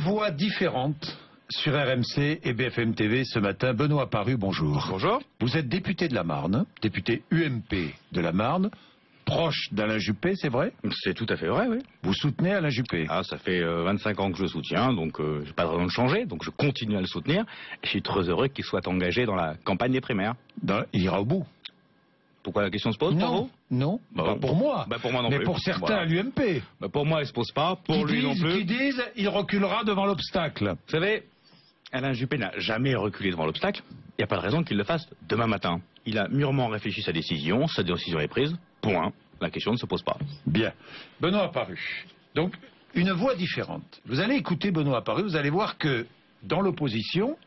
voix différente sur RMC et BFM TV ce matin. Benoît Paru, bonjour. Bonjour. Vous êtes député de la Marne, député UMP de la Marne, proche d'Alain Juppé, c'est vrai? C'est tout à fait vrai, oui. Vous soutenez Alain Juppé? Ah, ça fait 25 ans que je le soutiens, donc j'ai pas de raison de changer, donc je continue à le soutenir. Je suis très heureux qu'il soit engagé dans la campagne des primaires. Il ira au bout. Pourquoi la question se pose? Non, non, pas pour moi. Pour moi non mais plus. Pour certains Voilà. à l'UMP. Pour moi, elle se pose pas. Pour lui non plus. Qui disent il reculera devant l'obstacle. Vous savez, Alain Juppé n'a jamais reculé devant l'obstacle. Il n'y a pas de raison qu'il le fasse demain matin. Il a mûrement réfléchi sa décision est prise. Point. La question ne se pose pas. Bien. Benoît Paru. Donc, une voix différente. Vous allez écouter Benoît Paru, vous allez voir que dans l'opposition,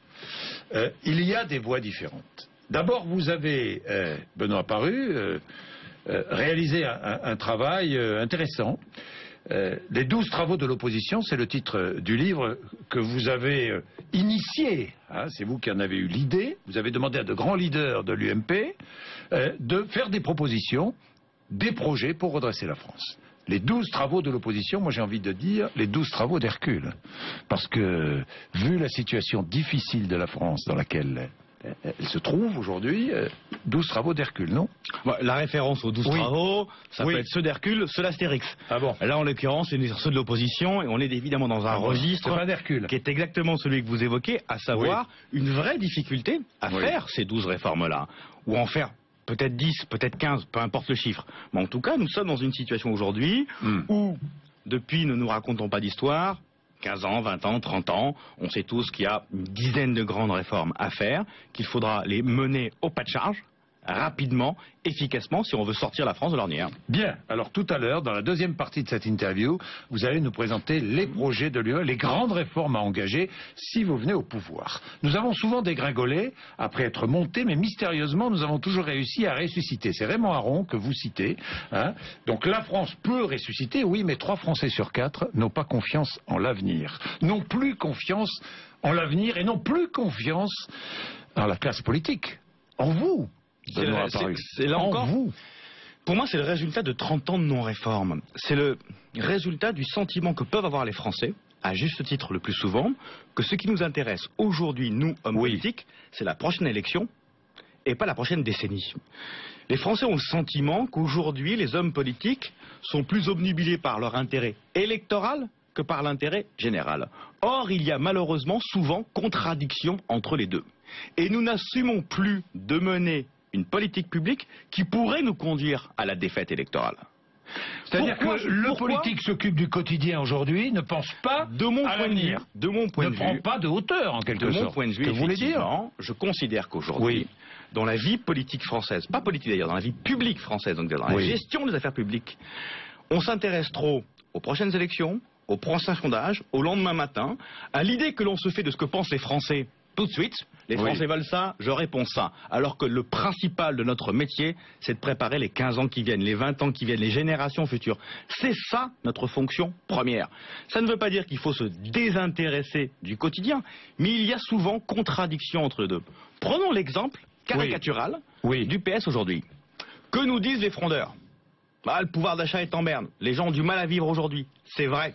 il y a des voix différentes. D'abord, vous avez, Benoît Paru, réalisé un travail intéressant. Les 12 travaux de l'opposition, c'est le titre du livre que vous avez initié. Hein, c'est vous qui en avez eu l'idée. Vous avez demandé à de grands leaders de l'UMP de faire des propositions, des projets pour redresser la France. Les 12 travaux de l'opposition, moi j'ai envie de dire les 12 travaux d'Hercule. Parce que, vu la situation difficile de la France dans laquelle elle se trouve aujourd'hui, 12 travaux d'Hercule, non? La référence aux 12 travaux, ça peut être ceux d'Hercule, ceux d'Astérix. Ah bon? Là, en l'occurrence, c'est ceux de l'opposition, et on est évidemment dans un registre qui est exactement celui que vous évoquez, à savoir une vraie difficulté à faire ces 12 réformes-là, ou en faire peut-être 10, peut-être 15, peu importe le chiffre. Mais en tout cas, nous sommes dans une situation aujourd'hui où, depuis ne nous racontons pas d'histoire, 15 ans, 20 ans, 30 ans, on sait tous qu'il y a une dizaine de grandes réformes à faire, qu'il faudra les mener au pas de charge, rapidement, efficacement, si on veut sortir la France de l'ornière. Bien, alors tout à l'heure, dans la deuxième partie de cette interview, vous allez nous présenter les projets de l'UE, les grandes réformes à engager si vous venez au pouvoir. Nous avons souvent dégringolé après être montés, mais mystérieusement, nous avons toujours réussi à ressusciter. C'est Raymond Aron que vous citez. Hein. Donc la France peut ressusciter, oui, mais 3 Français sur 4 n'ont pas confiance en l'avenir. N'ont plus confiance en l'avenir et n'ont plus confiance en la classe politique. En vous. C'est là encore, pour moi, c'est le résultat de 30 ans de non-réforme. C'est le résultat du sentiment que peuvent avoir les Français, à juste titre le plus souvent, que ce qui nous intéresse aujourd'hui, nous, hommes politiques, c'est la prochaine élection et pas la prochaine décennie. Les Français ont le sentiment qu'aujourd'hui, les hommes politiques sont plus obnubilés par leur intérêt électoral que par l'intérêt général. Or, il y a malheureusement souvent contradiction entre les deux. Et nous n'assumons plus de mener une politique publique qui pourrait nous conduire à la défaite électorale. C'est-à-dire que le politique s'occupe du quotidien aujourd'hui, ne pense pas à l'avenir. De mon point de vue, ne prend pas de hauteur en quelque sorte. De mon point de vue, effectivement, je considère qu'aujourd'hui, dans la vie politique française, pas politique d'ailleurs, dans la vie publique française, donc dans la gestion des affaires publiques, on s'intéresse trop aux prochaines élections, aux prochains sondages, au lendemain matin, à l'idée que l'on se fait de ce que pensent les Français tout de suite. Les Français veulent ça, je réponds ça. Alors que le principal de notre métier, c'est de préparer les 15 ans qui viennent, les 20 ans qui viennent, les générations futures. C'est ça notre fonction première. Ça ne veut pas dire qu'il faut se désintéresser du quotidien, mais il y a souvent contradiction entre les deux. Prenons l'exemple caricatural du PS aujourd'hui. Que nous disent les frondeurs? Le pouvoir d'achat est en berne. Les gens ont du mal à vivre aujourd'hui. C'est vrai.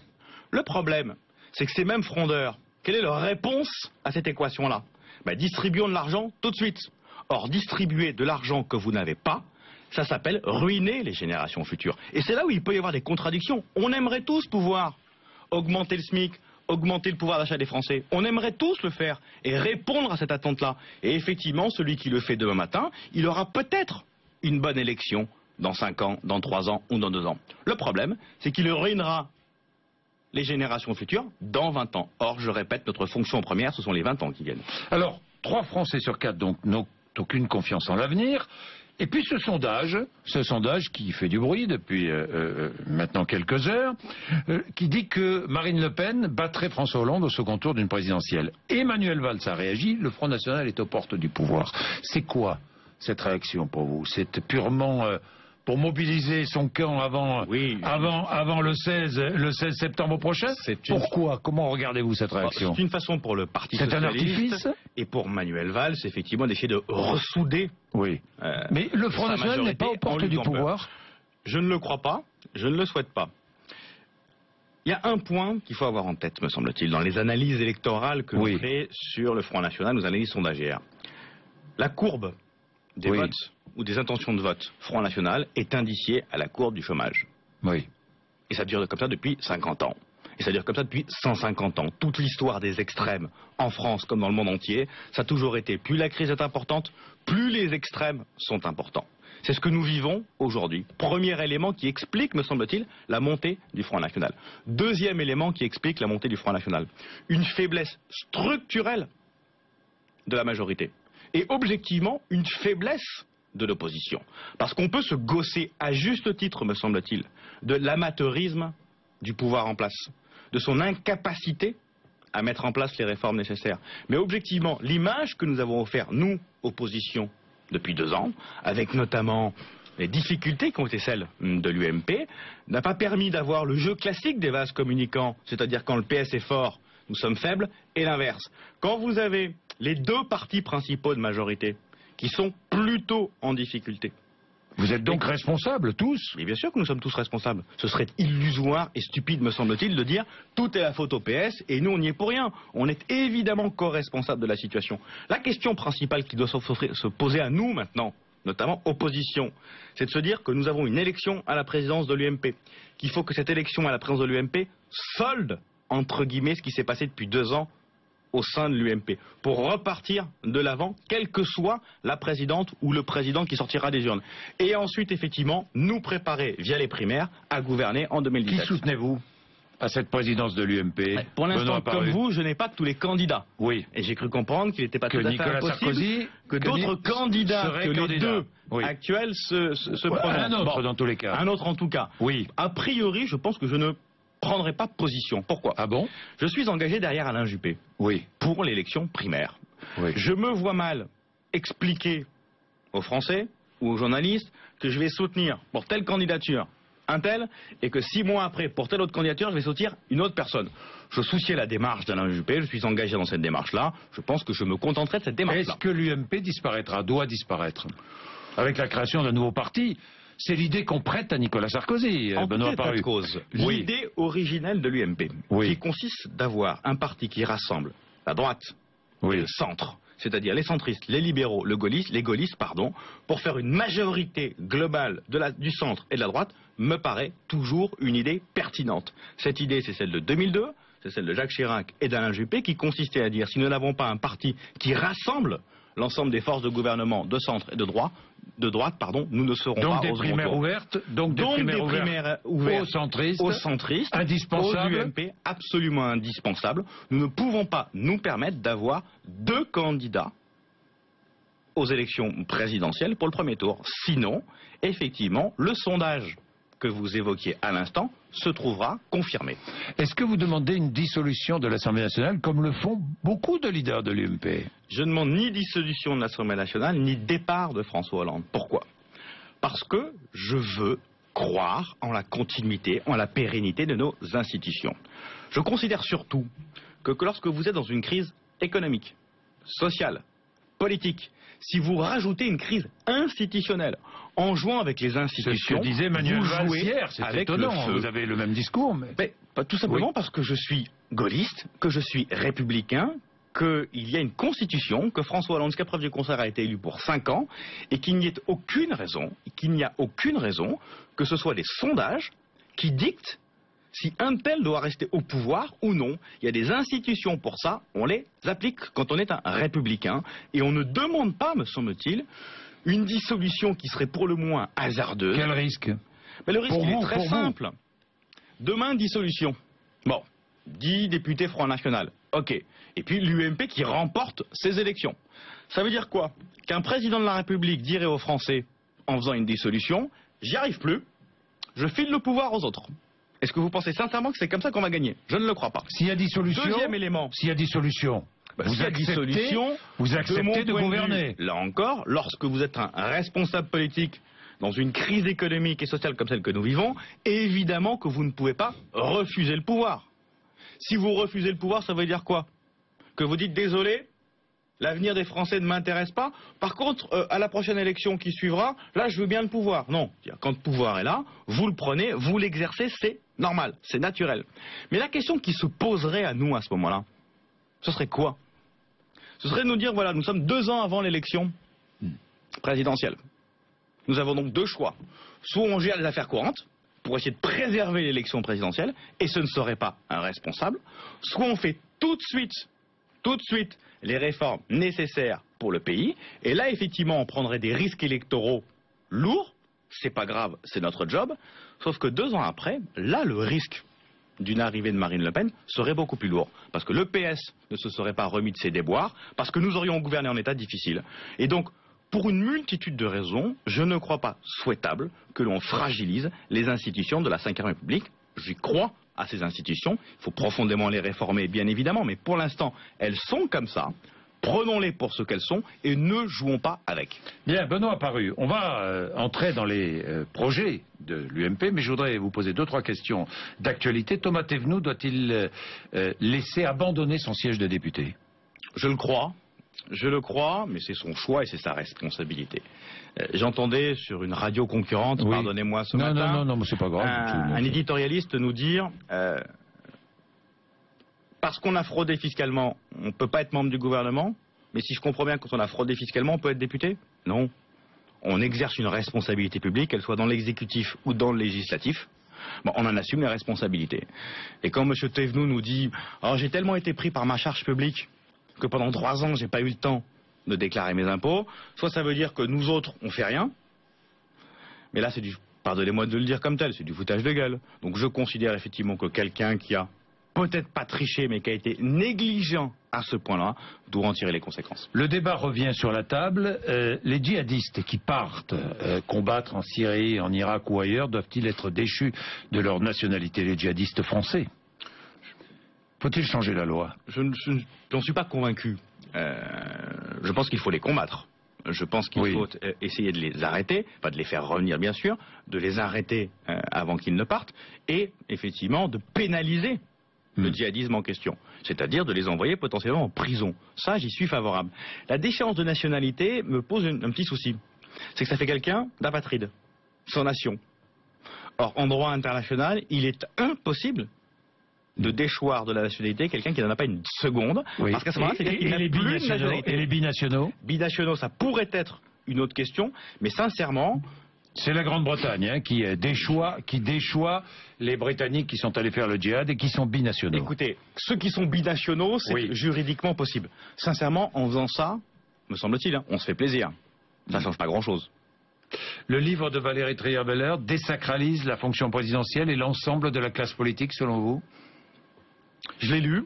Le problème, c'est que ces mêmes frondeurs, quelle est leur réponse à cette équation-là? Distribuons de l'argent tout de suite. Or, distribuer de l'argent que vous n'avez pas, ça s'appelle ruiner les générations futures. Et c'est là où il peut y avoir des contradictions. On aimerait tous pouvoir augmenter le SMIC, augmenter le pouvoir d'achat des Français. On aimerait tous le faire et répondre à cette attente-là. Et effectivement, celui qui le fait demain matin, il aura peut-être une bonne élection dans 5 ans, dans 3 ans ou dans 2 ans. Le problème, c'est qu'il ruinera les générations futures dans 20 ans. Or, je répète, notre fonction première, ce sont les 20 ans qui viennent. Alors, 3 Français sur 4 donc n'ont aucune confiance en l'avenir. Et puis ce sondage qui fait du bruit depuis maintenant quelques heures, qui dit que Marine Le Pen battrait François Hollande au second tour d'une présidentielle. Emmanuel Valls a réagi, le Front National est aux portes du pouvoir. C'est quoi cette réaction pour vous? C'est purement pour mobiliser son camp avant le 16 septembre prochain? Pourquoi? Comment regardez-vous cette réaction? C'est une façon pour le Parti Socialiste un artifice et pour Manuel Valls, effectivement, d'essayer de ressouder. Mais le Front National n'est pas aux portes du pouvoir? Je ne le crois pas, je ne le souhaite pas. Il y a un point qu'il faut avoir en tête, me semble-t-il, dans les analyses électorales que l'on fait sur le Front National, nos analyses sondagières. La courbe des votes ou des intentions de vote Front National est indiciée à la courbe du chômage. Oui. Et ça dure comme ça depuis 50 ans. Et ça dure comme ça depuis 150 ans. Toute l'histoire des extrêmes, en France comme dans le monde entier, ça a toujours été, plus la crise est importante, plus les extrêmes sont importants. C'est ce que nous vivons aujourd'hui. Premier élément qui explique, me semble-t-il, la montée du Front National. Deuxième élément qui explique la montée du Front National. Une faiblesse structurelle de la majorité. Et objectivement, une faiblesse de l'opposition. Parce qu'on peut se gausser à juste titre, me semble-t-il, de l'amateurisme du pouvoir en place, de son incapacité à mettre en place les réformes nécessaires. Mais objectivement, l'image que nous avons offerte, nous, opposition, depuis 2 ans, avec notamment les difficultés qui ont été celles de l'UMP, n'a pas permis d'avoir le jeu classique des vases communicants, c'est-à-dire quand le PS est fort, nous sommes faibles, et l'inverse. Quand vous avez les 2 partis principaux de majorité qui sont plutôt en difficulté. Vous êtes donc responsables tous? Mais bien sûr que nous sommes tous responsables. Ce serait illusoire et stupide, me semble-t-il, de dire tout est la faute au PS et nous on n'y est pour rien. On est évidemment co-responsables de la situation. La question principale qui doit se poser à nous maintenant, notamment opposition, c'est de se dire que nous avons une élection à la présidence de l'UMP, qu'il faut que cette élection à la présidence de l'UMP solde, entre guillemets, ce qui s'est passé depuis 2 ans au sein de l'UMP, pour repartir de l'avant, quelle que soit la présidente ou le président qui sortira des urnes. Et ensuite, effectivement, nous préparer, via les primaires, à gouverner en 2017. Qui soutenez-vous à cette présidence de l'UMP? Pour l'instant, comme vous, je n'ai pas tous les candidats. Oui. Et j'ai cru comprendre qu'il n'était pas tout à fait Nicolas impossible Sarkozy, que d'autres candidats que les 2 actuels se prononcent. Un autre, dans tous les cas. Un autre en tout cas. Oui. A priori, je pense que je ne prendrai pas position. Pourquoi? Ah bon? Je suis engagé derrière Alain Juppé. Oui. Pour l'élection primaire. Oui. Je me vois mal expliquer aux Français ou aux journalistes que je vais soutenir pour telle candidature un tel, et que 6 mois après, pour telle autre candidature, je vais soutenir une autre personne. Je souciais la démarche d'Alain Juppé, je suis engagé dans cette démarche-là, je pense que je me contenterai de cette démarche-là. Est-ce que l'UMP disparaîtra, doit disparaître, avec la création d'un nouveau parti? C'est l'idée qu'on prête à Nicolas Sarkozy, Benoît Apparu. L'idée originelle de l'UMP, qui consiste d'avoir un parti qui rassemble la droite et le centre, c'est-à-dire les centristes, les libéraux, les gaullistes, pour faire une majorité globale du centre et de la droite, me paraît toujours une idée pertinente. Cette idée, c'est celle de 2002, c'est celle de Jacques Chirac et d'Alain Juppé, qui consistait à dire, si nous n'avons pas un parti qui rassemble l'ensemble des forces de gouvernement de centre et de droite, nous ne serons pas aux primaires ouvertes, donc des primaires ouvertes aux centristes, indispensables, aux UMP, absolument indispensables. Nous ne pouvons pas nous permettre d'avoir 2 candidats aux élections présidentielles pour le premier tour. Sinon, effectivement, le sondage que vous évoquiez à l'instant se trouvera confirmé. Est-ce que vous demandez une dissolution de l'Assemblée nationale comme le font beaucoup de leaders de l'UMP? Je ne demande ni dissolution de l'Assemblée nationale, ni départ de François Hollande. Pourquoi? Parce que je veux croire en la continuité, en la pérennité de nos institutions. Je considère surtout que lorsque vous êtes dans une crise économique, sociale, politique, si vous rajoutez une crise institutionnelle en jouant avec les institutions, c'est ce que disait Manuel Valls hier, c'est étonnant, vous avez le même discours. Mais tout simplement parce que je suis gaulliste, que je suis républicain, qu'il y a une constitution, que François Hollande, jusqu'à preuve du contraire, a été élu pour 5 ans, et qu'il n'y a aucune raison que ce soit les sondages qui dictent si un tel doit rester au pouvoir ou non. Il y a des institutions pour ça, on les applique quand on est un républicain, et on ne demande pas, me semble-t-il, une dissolution qui serait pour le moins hasardeuse. Quel risque? Mais le risque est très simple. Demain, dissolution. Bon, 10 députés Front National, ok. Et puis l'UMP qui remporte ces élections. Ça veut dire quoi? Qu'un président de la République dirait aux Français, en faisant une dissolution, j'y arrive plus, je file le pouvoir aux autres. Est-ce que vous pensez sincèrement que c'est comme ça qu'on va gagner? Je ne le crois pas. S'il y a dissolution, deuxième élément. S'il y a dissolution, vous acceptez de gouverner. Là encore, lorsque vous êtes un responsable politique dans une crise économique et sociale comme celle que nous vivons, évidemment que vous ne pouvez pas refuser le pouvoir. Si vous refusez le pouvoir, ça veut dire quoi? Que vous dites désolé, L'avenir des Français ne m'intéresse pas. Par contre, à la prochaine élection qui suivra, là, je veux bien le pouvoir. Non, quand le pouvoir est là, vous le prenez, vous l'exercez, c'est normal, c'est naturel. Mais la question qui se poserait à nous à ce moment-là, ce serait quoi? Ce serait de nous dire, voilà, nous sommes 2 ans avant l'élection présidentielle. Nous avons donc 2 choix. Soit on gère les affaires courantes, pour essayer de préserver l'élection présidentielle, et ce ne serait pas un responsable, soit on fait tout de suite, les réformes nécessaires pour le pays, et là, effectivement, on prendrait des risques électoraux lourds, c'est pas grave, c'est notre job, sauf que 2 ans après, là, le risque d'une arrivée de Marine Le Pen serait beaucoup plus lourd, parce que le PS ne se serait pas remis de ses déboires, parce que nous aurions gouverné en état difficile. Et donc, pour une multitude de raisons, je ne crois pas souhaitable que l'on fragilise les institutions de la Ve République. J'y crois à ces institutions. Il faut profondément les réformer, bien évidemment, mais pour l'instant, elles sont comme ça. Prenons-les pour ce qu'elles sont et ne jouons pas avec. Bien, Benoît Apparu, on va entrer dans les projets de l'UMP, mais je voudrais vous poser 2-3 questions d'actualité. Thomas Thévenoud doit-il laisser abandonner son siège de député? Je le crois, mais c'est son choix et c'est sa responsabilité. J'entendais sur une radio concurrente, oui. Pardonnez-moi ce matin, non, c'est pas grave. Un éditorialiste nous dire parce qu'on a fraudé fiscalement, on ne peut pas être membre du gouvernement, mais si je comprends bien, quand on a fraudé fiscalement, on peut être député? Non. On exerce une responsabilité publique, qu'elle soit dans l'exécutif ou dans le législatif. Bon, on en assume les responsabilités. Et quand M. Thévenoud nous dit « Oh, j'ai tellement été pris par ma charge publique que pendant 3 ans, j'ai pas eu le temps de déclarer mes impôts », soit ça veut dire que nous autres, on fait rien, mais là, c'est du, pardonnez-moi de le dire comme tel, c'est du foutage de gueule. Donc je considère effectivement que quelqu'un qui a peut-être pas triché, mais qui a été négligent à ce point-là, doit en tirer les conséquences. Le débat revient sur la table. Les djihadistes qui partent combattre en Syrie, en Irak ou ailleurs, doivent-ils être déchus de leur nationalité, les djihadistes français? Faut-il changer la loi? Je n'en suis pas convaincu. Je pense qu'il faut les combattre. Je pense qu'il faut essayer de les arrêter, pas de les faire revenir bien sûr, de les arrêter avant qu'ils ne partent, et effectivement de pénaliser le djihadisme en question, c'est-à-dire de les envoyer potentiellement en prison. Ça, j'y suis favorable. La déchéance de nationalité me pose un petit souci. C'est que ça fait quelqu'un d'apatride, sans nation. Or, en droit international, il est impossible de déchoir de la nationalité quelqu'un qui n'en a pas une seconde, parce qu'à ce moment-là, c'est quelqu'un qui n'a plus de nationalité. Et les binationaux? Binationaux, ça pourrait être une autre question, mais sincèrement... C'est la Grande-Bretagne qui déchoit les Britanniques qui sont allés faire le djihad et qui sont binationaux. Écoutez, ceux qui sont binationaux, c'est juridiquement possible. Sincèrement, en faisant ça, me semble-t-il, on se fait plaisir. Ça ne change pas grand-chose. Le livre de Valérie Trierweiler désacralise la fonction présidentielle et l'ensemble de la classe politique, selon vous? Je l'ai lu.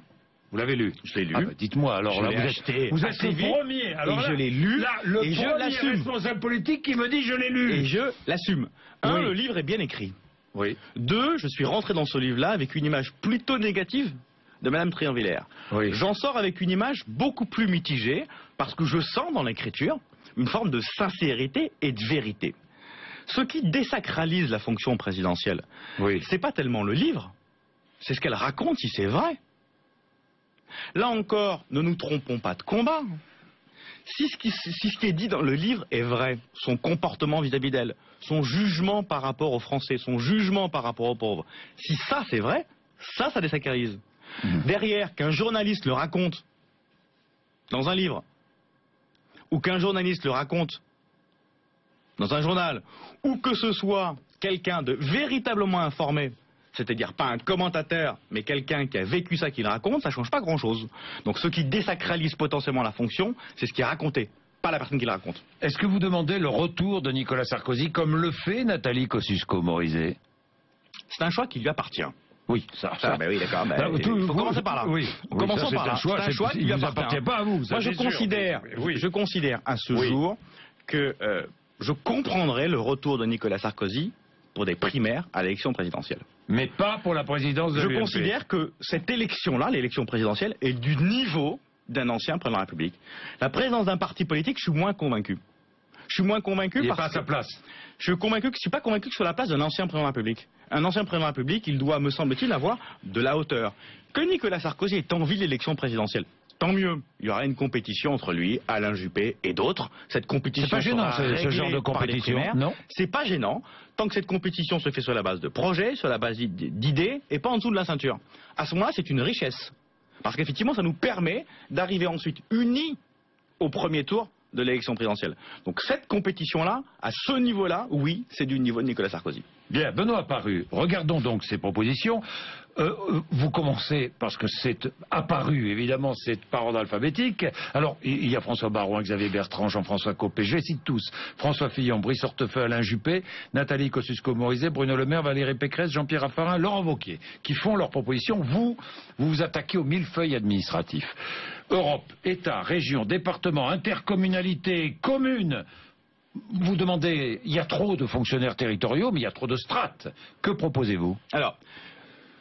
Vous l'avez lu? Je l'ai lu. Ah bah dites-moi, alors là, vous êtes le premier. Alors là, je l'ai lu là, le premier responsable politique qui me dit je l'ai lu. Et je l'assume. Le livre est bien écrit. Oui. 2, je suis rentré dans ce livre-là avec une image plutôt négative de Mme Trierweiler. Oui. J'en sors avec une image beaucoup plus mitigée parce que je sens dans l'écriture une forme de sincérité et de vérité. Ce qui désacralise la fonction présidentielle, c'est pas tellement le livre, c'est ce qu'elle raconte si c'est vrai. Là encore, ne nous trompons pas de combat. Si ce qui est dit dans le livre est vrai, son comportement vis-à-vis d'elle, son jugement par rapport aux Français, son jugement par rapport aux pauvres, si ça c'est vrai, ça désacralise. Derrière, qu'un journaliste le raconte dans un livre, ou qu'un journaliste le raconte dans un journal, ou que ce soit quelqu'un de véritablement informé, c'est-à-dire pas un commentateur, mais quelqu'un qui a vécu ça, qui le raconte, ça ne change pas grand-chose. Donc ce qui désacralise potentiellement la fonction, c'est ce qui est raconté, pas la personne qui le raconte. Est-ce que vous demandez le retour de Nicolas Sarkozy, comme le fait Nathalie Kosciusko-Morizet? C'est un choix qui lui appartient. Oui, ça. Ben oui, d'accord. Il faut commencer par là. Oui, commençons par là. C'est un choix qui ne vous appartient pas à vous. Moi, je considère à ce jour que je comprendrai le retour de Nicolas Sarkozy pour des primaires à l'élection présidentielle. Mais pas pour la présidence de l'UMP. Je considère que cette élection-là, l'élection présidentielle, est du niveau d'un ancien président de la République. La présidence d'un parti politique, je suis moins convaincu. Je suis moins convaincu parce qu'il n'est pas à sa place. Je suis pas convaincu que ce soit la place d'un ancien président de la République. Un ancien président de la République, il doit, me semble-t-il, avoir de la hauteur. Que Nicolas Sarkozy ait envie de l'élection présidentielle, tant mieux. Il y aura une compétition entre lui, Alain Juppé et d'autres. Cette compétition c'est pas gênant, ce genre de compétition, non? C'est pas gênant, tant que cette compétition se fait sur la base de projets, sur la base d'idées, et pas en dessous de la ceinture. À ce moment-là, c'est une richesse. Parce qu'effectivement, ça nous permet d'arriver ensuite unis au premier tour de l'élection présidentielle. Donc cette compétition-là, à ce niveau-là, oui, c'est du niveau de Nicolas Sarkozy. Bien, Benoît Apparu, regardons donc ces propositions. Vous commencez, parce que c'est apparu, évidemment, c'est par ordre alphabétique. Alors, il y a François Baroin, Xavier Bertrand, Jean-François Copé, je les cite tous. François Fillon, Brice Hortefeux, Alain Juppé, Nathalie Kosciusko-Morizet, Bruno Le Maire, Valérie Pécresse, Jean-Pierre Raffarin, Laurent Wauquiez, qui font leurs propositions. Vous vous attaquez aux millefeuilles administratifs. Europe, État, région, département, intercommunalité, commune. Vous demandez, il y a trop de fonctionnaires territoriaux, mais il y a trop de strates. Que proposez-vous? Alors,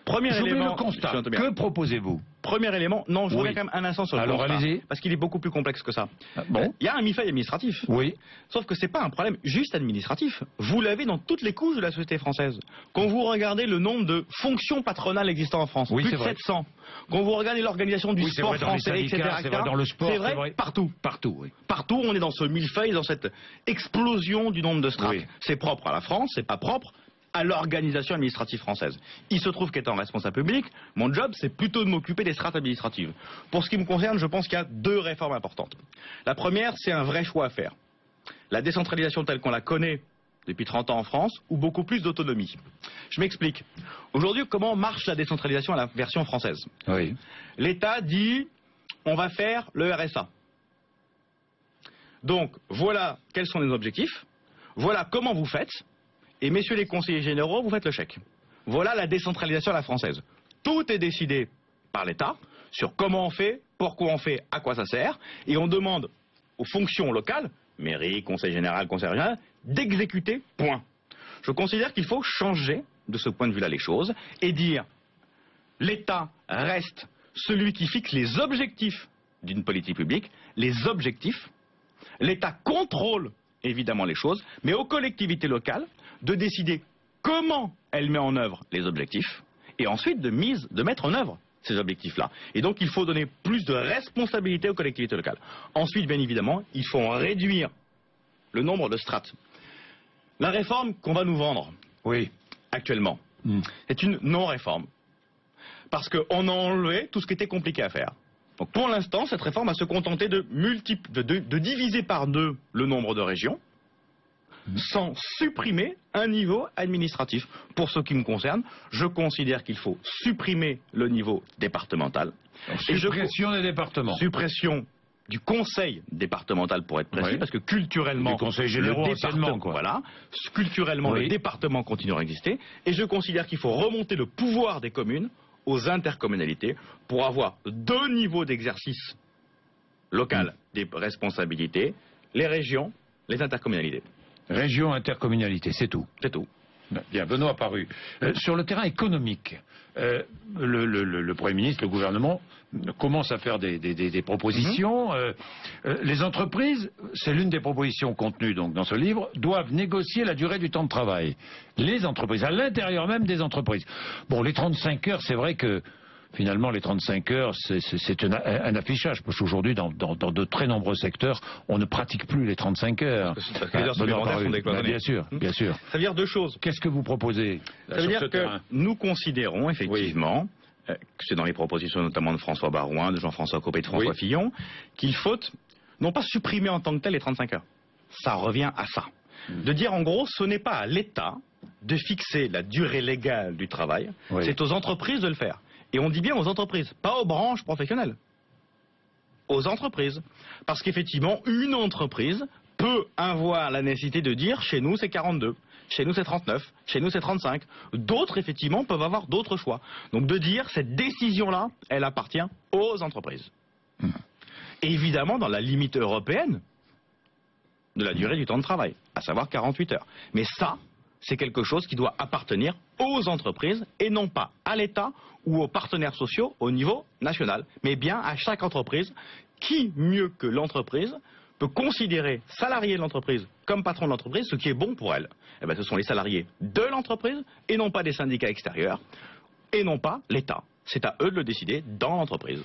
premier élément, le constat. Que proposez-vous? Premier élément, non, je reviens quand même un instant sur le constat. Alors allez-y. Parce qu'il est beaucoup plus complexe que ça. Bon. Il y a un millefeuille administratif. Oui. Sauf que c'est pas un problème juste administratif. Vous l'avez dans toutes les couches de la société française. Quand vous regardez le nombre de fonctions patronales existantes en France, oui, plus de 700. Quand vous regardez l'organisation du sport français, etc., c'est vrai dans le sport, c'est vrai partout. Partout, oui. Partout, on est dans ce millefeuille, dans cette explosion du nombre de strates. Oui. C'est propre à la France, c'est pas propre à l'organisation administrative française. Il se trouve qu'étant responsable public, mon job, c'est plutôt de m'occuper des strates administratives. Pour ce qui me concerne, je pense qu'il y a deux réformes importantes. La première, c'est un vrai choix à faire. La décentralisation telle qu'on la connaît depuis 30 ans en France, ou beaucoup plus d'autonomie. Je m'explique. Aujourd'hui, comment marche la décentralisation à la version française? Oui. L'État dit, on va faire le RSA. Donc, voilà quels sont les objectifs, voilà comment vous faites, et messieurs les conseillers généraux, vous faites le chèque. Voilà la décentralisation à la française. Tout est décidé par l'État sur comment on fait, pourquoi on fait, à quoi ça sert, et on demande aux fonctions locales, mairie, conseil général, conseil régional, d'exécuter, point. Je considère qu'il faut changer de ce point de vue-là les choses et dire l'État reste celui qui fixe les objectifs d'une politique publique, les objectifs. L'État contrôle évidemment les choses, mais aux collectivités locales de décider comment elle met en œuvre les objectifs et ensuite de mettre en œuvre ces objectifs-là. Et donc il faut donner plus de responsabilité aux collectivités locales. Ensuite, bien évidemment, il faut en réduire le nombre de strates. La réforme qu'on va nous vendre actuellement, c'est une non-réforme. Parce qu'on a enlevé tout ce qui était compliqué à faire. Donc pour l'instant, cette réforme va se contenter de diviser par deux le nombre de régions, sans supprimer un niveau administratif. Pour ce qui me concerne, je considère qu'il faut supprimer le niveau départemental. Suppression des départements. Suppression du conseil départemental pour être précis, parce que culturellement, du conseil général, culturellement le département continue à exister, et je considère qu'il faut remonter le pouvoir des communes aux intercommunalités pour avoir deux niveaux d'exercice local des responsabilités, les régions, les intercommunalités. Région, intercommunalité, c'est tout. C'est tout. Bien, Benoît Apparu. Sur le terrain économique, le Premier ministre, le gouvernement commence à faire des propositions. Les entreprises, c'est l'une des propositions contenues donc, dans ce livre, doivent négocier la durée du temps de travail. Les entreprises, à l'intérieur même des entreprises. Bon, les 35 heures, c'est vrai que finalement, les 35 heures, c'est un affichage, parce qu'aujourd'hui, dans de très nombreux secteurs, on ne pratique plus les 35 heures. Parce que les heures supplémentaires sont décloisonnées. Bien sûr, bien sûr. Ça veut dire deux choses. Qu'est-ce que vous proposez Ça veut dire que nous considérons, effectivement, c'est dans les propositions notamment de François Baroin, de Jean-François Copé et de François Fillon, qu'il faut non pas supprimer en tant que tel les 35 heures. Ça revient à ça. De dire, en gros, ce n'est pas à l'État de fixer la durée légale du travail, c'est aux entreprises de le faire. Et on dit bien aux entreprises, pas aux branches professionnelles. Aux entreprises. Parce qu'effectivement, une entreprise peut avoir la nécessité de dire, chez nous c'est 42, chez nous c'est 39, chez nous c'est 35. D'autres, effectivement, peuvent avoir d'autres choix. Donc de dire, cette décision-là, elle appartient aux entreprises. Et évidemment, dans la limite européenne de la durée du temps de travail, à savoir 48 heures. Mais ça, c'est quelque chose qui doit appartenir aux entreprises et non pas à l'État ou aux partenaires sociaux au niveau national, mais bien à chaque entreprise. Qui, mieux que l'entreprise, peut considérer salarié de l'entreprise comme patron de l'entreprise, ce qui est bon pour elle? Eh bien, ce sont les salariés de l'entreprise et non pas des syndicats extérieurs et non pas l'État. C'est à eux de le décider dans l'entreprise.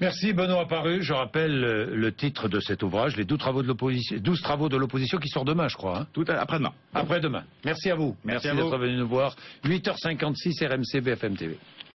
Merci Benoît Apparu. Je rappelle le titre de cet ouvrage, les 12 travaux de l'opposition qui sort demain, je crois. Hein. Après-demain. Après-demain. Merci à vous. Merci d'être venu nous voir. 8h56 RMC BFM TV.